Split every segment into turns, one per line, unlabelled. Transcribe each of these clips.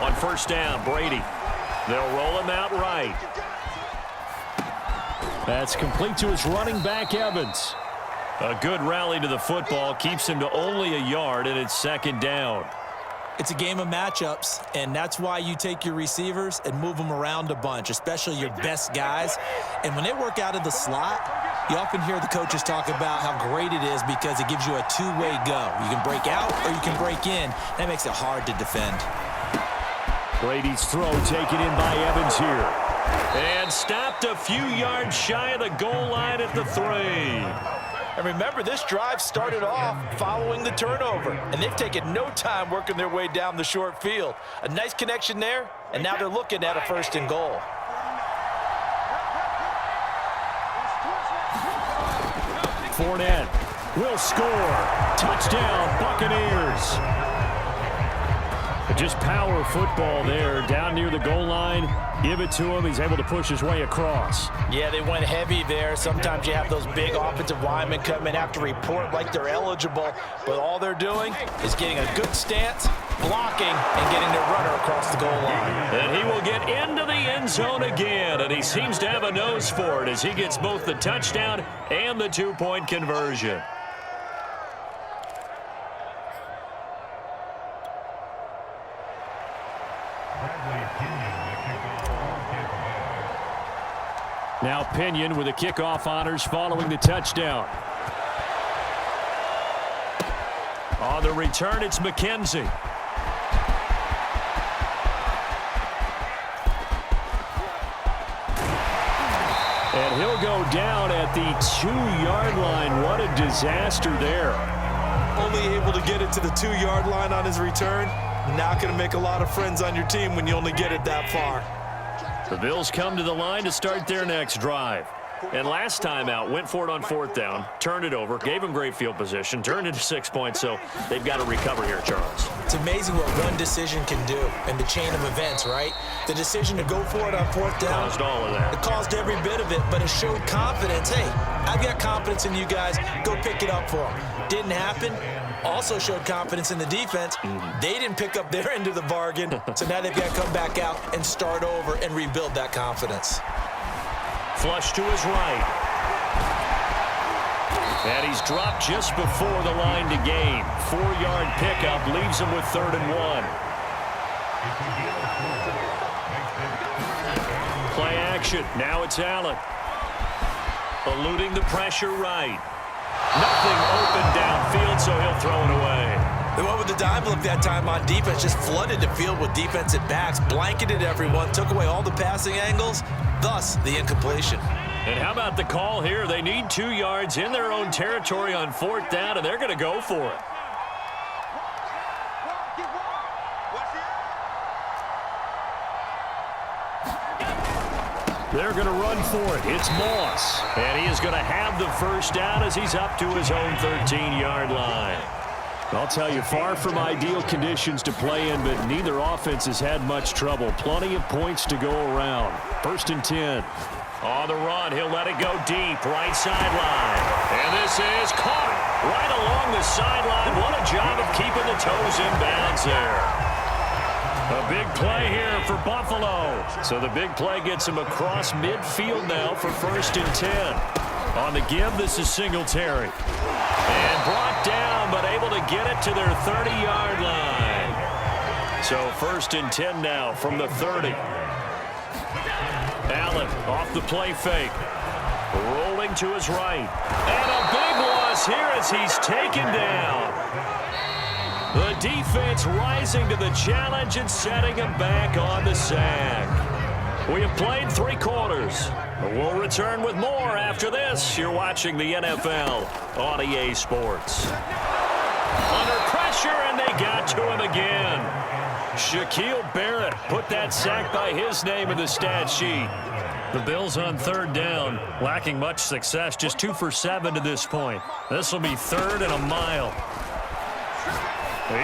On first down, Brady. They'll roll him out right. That's complete to his running back, Evans. A good rally to the football keeps him to only a yard, and it's second down.
It's a game of matchups, and that's why you take your receivers and move them around a bunch, especially your best guys. And when they work out of the slot, you often hear the coaches talk about how great it is because it gives you a two-way go. You can break out or you can break in. That makes it hard to defend.
Brady's throw taken in by Evans here. And stopped a few yards shy of the goal line at the 3.
And remember, this drive started off following the turnover, and they've taken no time working their way down the short field. A nice connection there, and now they're looking at a 1st and goal.
Fournette will score. Touchdown, Buccaneers. Just power football there, down near the goal line. Give it to him. He's able to push his way across.
Yeah, they went heavy there. Sometimes you have those big offensive linemen come in after report like they're eligible, but all they're doing is getting a good stance, blocking, and getting their runner across the goal line.
And he will get into the end zone again, and he seems to have a nose for it as he gets both the touchdown and the 2-point conversion. Now Pinion with the kickoff honors following the touchdown. On the return, it's McKenzie. And he'll go down at the 2-yard line. What a disaster there.
Only able to get it to the 2-yard line on his return. Not going to make a lot of friends on your team when you only get it that far.
The Bills come to the line to start their next drive. And last time out, went for it on 4th down, turned it over, gave them great field position, turned it to 6 points, so they've got to recover here, Charles.
It's amazing what one decision can do in the chain of events, right? The decision to go for it on 4th down.
Caused all of that.
It caused every bit of it, but it showed confidence. Hey, I've got confidence in you guys. Go pick it up for them. Didn't happen. Also showed confidence in the defense. They didn't pick up their end of the bargain, so now they've got to come back out and start over and rebuild that confidence.
Flush to his right. And he's dropped just before the line to gain. 4-yard pickup leaves him with 3rd and 1. Play action. Now it's Allen. Eluding the pressure right. Nothing open downfield, so he'll throw it away.
They went with the dime look that time on defense, just flooded the field with defensive backs, blanketed everyone, took away all the passing angles, thus the incompletion.
And how about the call here? They need 2 yards in their own territory on 4th down, and they're going to go for it. They're going to run for it. It's Moss. And he is going to have the 1st down as he's up to his own 13-yard line. I'll tell you, far from ideal conditions to play in, but neither offense has had much trouble. Plenty of points to go around. 1st and 10. On the run, he'll let it go deep, right sideline. And this is caught right along the sideline. What a job of keeping the toes in bounds there. A big play here for Buffalo. So the big play gets him across midfield now for 1st and 10. On the give, this is Singletary. And brought down, but able to get it to their 30-yard line. So 1st and 10 now from the 30. Allen off the play fake. Rolling to his right. And a big loss here as he's taken down. The defense rising to the challenge and setting him back on the sack. We have played 3 quarters. We'll return with more after this. You're watching the NFL on EA Sports. Under pressure, and they got to him again. Shaquille Barrett put that sack by his name in the stat sheet. The Bills on 3rd down, lacking much success, just 2 for 7 to this point. This will be 3rd and a mile.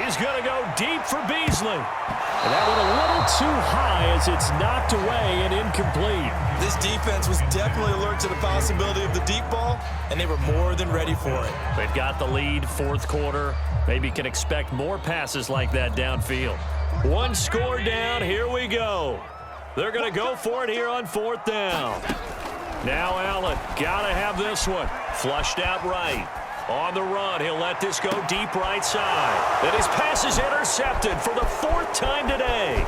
He's going to go deep for Beasley. And that went a little too high as it's knocked away and incomplete.
This defense was definitely alert to the possibility of the deep ball, and they were more than ready for it.
They've got the lead, 4th quarter. Maybe can expect more passes like that downfield. One score down. Here we go. They're going to go for it here on 4th down. Now Allen, got to have this one. Flushed out right. On the run, he'll let this go deep right side. And his pass is intercepted for the 4th time today.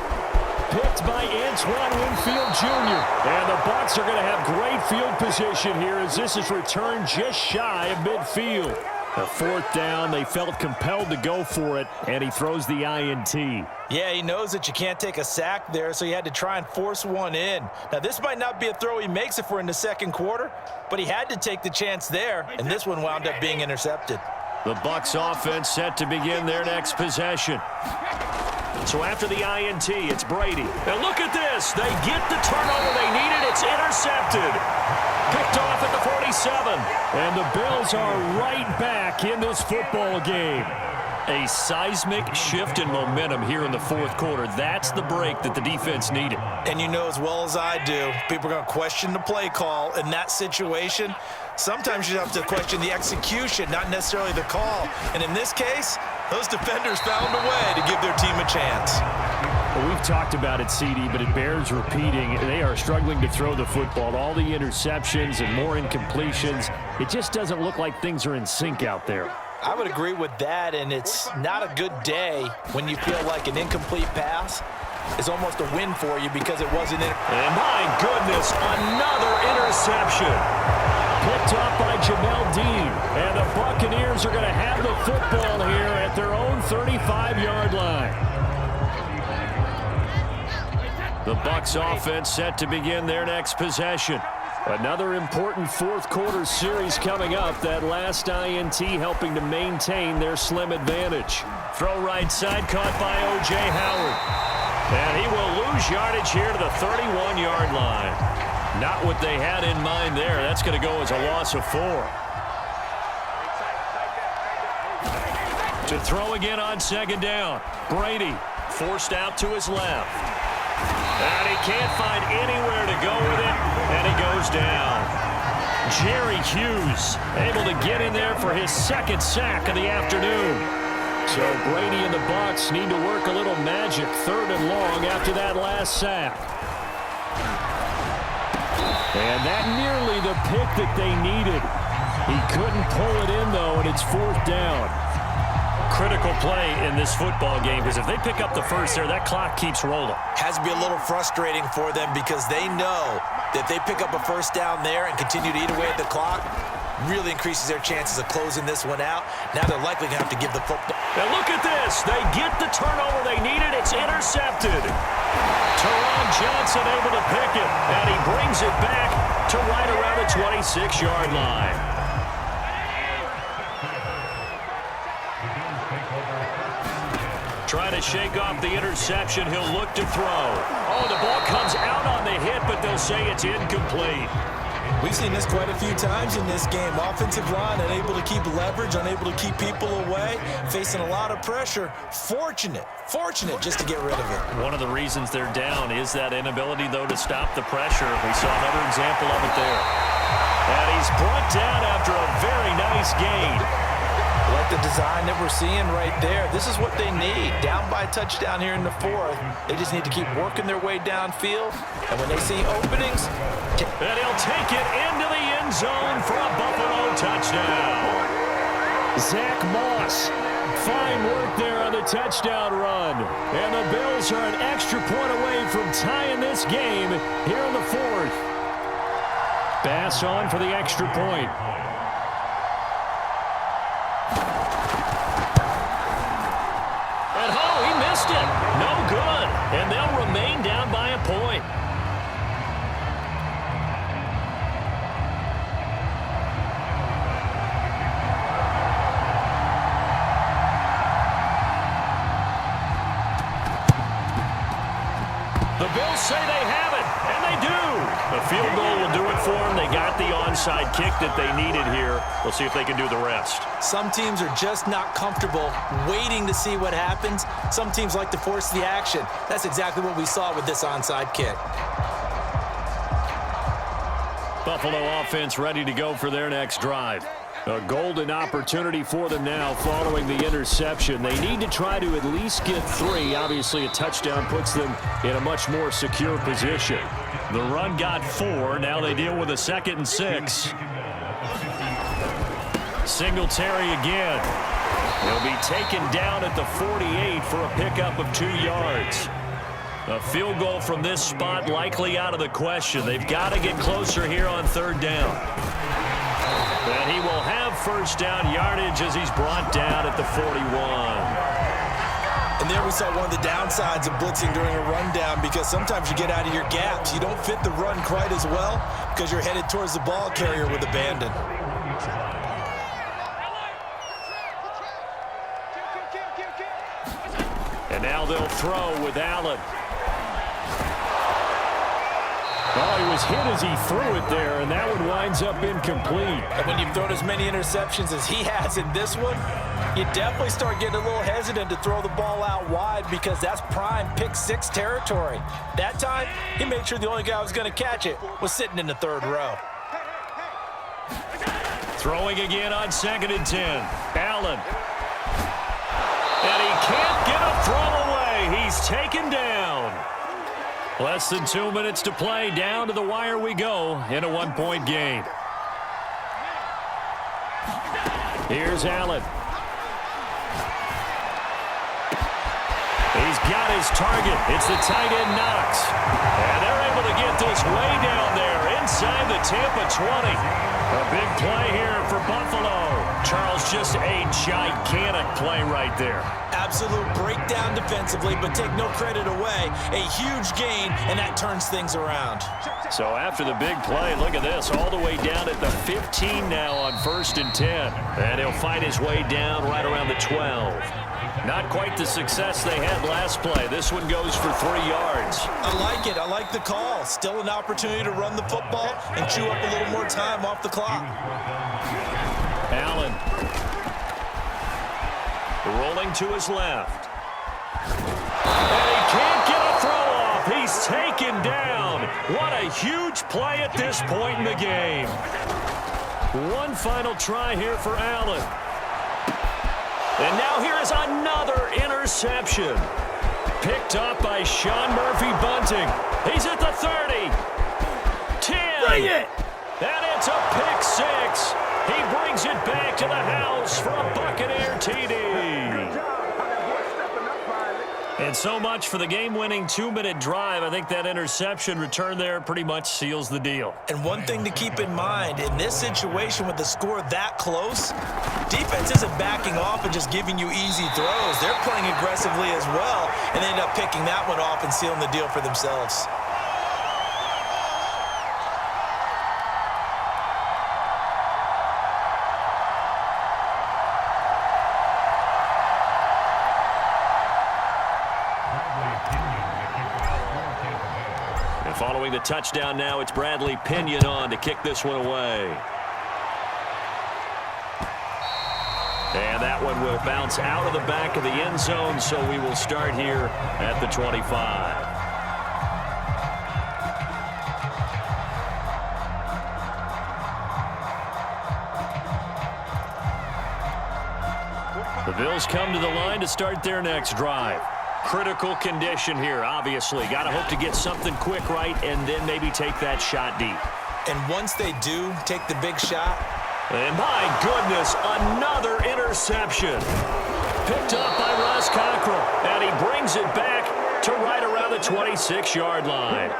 Picked by Antoine Winfield Jr. And the Bucs are going to have great field position here as this is returned just shy of midfield. A 4th down, they felt compelled to go for it, and he throws the INT.
Yeah, he knows that you can't take a sack there, so he had to try and force one in. Now, this might not be a throw he makes if we're in the 2nd quarter, but he had to take the chance there, and this one wound up being intercepted.
The Bucs offense set to begin their next possession. So after the INT, it's Brady. And look at this. They get the turnover they needed. It's intercepted. Picked off at the 47. And the Bills are right back in this football game. A seismic shift in momentum here in the 4th quarter. That's the break that the defense needed.
And you know as well as I do, people are going to question the play call in that situation. Sometimes you have to question the execution, not necessarily the call. And in this case, those defenders found a way to give their team a chance.
Well, we've talked about it, CD, but it bears repeating. They are struggling to throw the football. All the interceptions and more incompletions. It just doesn't look like things are in sync out there.
I would agree with that, and it's not a good day when you feel like an incomplete pass is almost a win for you because it wasn't in.
And my goodness, another interception. Picked off by Jamel Dean. And the Buccaneers are going to have the football here at their own 35-yard line. The Bucs offense set to begin their next possession. Another important 4th quarter series coming up. That last INT helping to maintain their slim advantage. Throw right side caught by O.J. Howard. And he will lose yardage here to the 31-yard line. Not what they had in mind there. That's going to go as a loss of 4. To throw again on 2nd down. Brady forced out to his left. And he can't find anywhere to go with it. And he goes down. Jerry Hughes able to get in there for his 2nd sack of the afternoon. So Brady and the Bucs need to work a little magic 3rd and long after that last sack. And that nearly the pick that they needed. He couldn't pull it in, though, and it's 4th down. Critical play in this football game because if they pick up the first there, that clock keeps rolling.
Has to be a little frustrating for them because they know that if they pick up a 1st down there and continue to eat away at the clock, really increases their chances of closing this one out. Now they're likely going to have to give the football.
And look at this. They get the turnover they needed. It's intercepted. Teron Johnson able to pick it, and he brings it back to right around the 26-yard line. Trying to shake off the interception. He'll look to throw. Oh, the ball comes out on the hit, but they'll say it's incomplete.
We've seen this quite a few times in this game. Offensive line unable to keep leverage, unable to keep people away, facing a lot of pressure. Fortunate just to get rid of it.
One of the reasons they're down is that inability, though, to stop the pressure. We saw another example of it there. And he's brought down after a very nice gain.
Like the design that we're seeing right there. This is what they need. Down by a touchdown here in the 4th. They just need to keep working their way downfield. And when they see openings...
And he'll take it into the end zone for a Buffalo touchdown. Zach Moss. Fine work there on the touchdown run. And the Bills are an extra point away from tying this game here in the 4th. Bass on for the extra point. No good, and they'll remain down by a point. The Bills say they have it, and they do. A field goal will do it for them. They got the onside kick that they needed here. We'll see if they can do the rest.
Some teams are just not comfortable waiting to see what happens. Some teams like to force the action. That's exactly what we saw with this onside kick.
Buffalo offense ready to go for their next drive. A golden opportunity for them now following the interception. They need to try to at least get 3. Obviously, a touchdown puts them in a much more secure position. The run got 4. Now they deal with a 2nd and 6. Singletary again. He'll be taken down at the 48 for a pickup of 2 yards. A field goal from this spot likely out of the question. They've got to get closer here on 3rd down. And he will have 1st down yardage as he's brought down at the 41.
And there we saw one of the downsides of blitzing during a rundown, because sometimes you get out of your gaps. You don't fit the run quite as well because you're headed towards the ball carrier with abandon.
And now they'll throw with Allen. Oh, he was hit as he threw it there, and that one winds up incomplete.
And when you've thrown as many interceptions as he has in this one, you definitely start getting a little hesitant to throw the ball out wide, because that's prime pick 6 territory. That time, he made sure the only guy who was going to catch it was sitting in the 3rd row.
Throwing again on 2nd and 10. Allen. And he can't get a throw away. He's taken down. Less than 2 minutes to play. Down to the wire we go in a 1-point game. Here's Allen. He's got his target. It's the tight end Knox. And they're able to get this way down there inside the Tampa 20. A big play here for Buffalo. Charles, just a gigantic play right there.
Absolute breakdown defensively, but take no credit away. A huge gain, and that turns things around.
So after the big play, look at this, all the way down at the 15 now on 1st and 10. And he'll fight his way down right around the 12. Not quite the success they had last play. This one goes for 3 yards.
I like it. I like the call. Still an opportunity to run the football and chew up a little more time off the clock.
Allen. Rolling to his left. And he can't get a throw off. He's taken down. What a huge play at this point in the game. One final try here for Allen. And now here is another interception. Picked up by Sean Murphy-Bunting. He's at the 30. 10.
Bring it!
And it's a pick 6. He brings it back to the house for a Buccaneer TD. And so much for the game-winning 2-minute drive. I think that interception return there pretty much seals the deal.
And one thing to keep in mind, in this situation with the score that close, defense isn't backing off and just giving you easy throws. They're playing aggressively as well, and they end up picking that one off and sealing the deal for themselves.
Following the touchdown now, it's Bradley Pinion on to kick this one away. And that one will bounce out of the back of the end zone, so we will start here at the 25. The Bills come to the line to start their next drive. Critical condition here, obviously. Got to hope to get something quick right and then maybe take that shot deep.
And once they do take the big shot.
And my goodness, another interception. Picked up by Ross Cockrell. And he brings it back to right around the 26-yard line.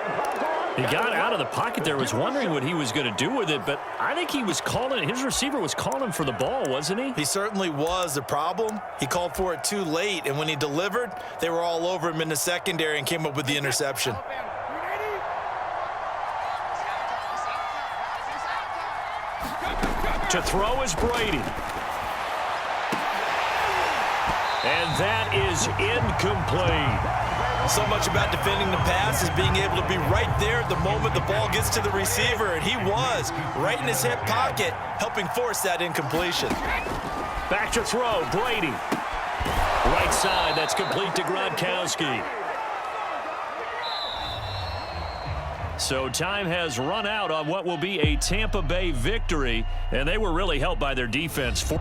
He got out of the pocket there, was wondering what he was going to do with it, but I think he was calling, his receiver was calling for the ball, wasn't he?
He certainly was. The problem, he called for it too late, and when he delivered, they were all over him in the secondary and came up with the interception.
To throw is Brady. And that is incomplete.
So much about defending the pass is being able to be right there at the moment the ball gets to the receiver, and he was right in his hip pocket, helping force that incompletion.
Back to throw, Brady. Right side, that's complete to Gronkowski. So time has run out on what will be a Tampa Bay victory, and they were really helped by their defense.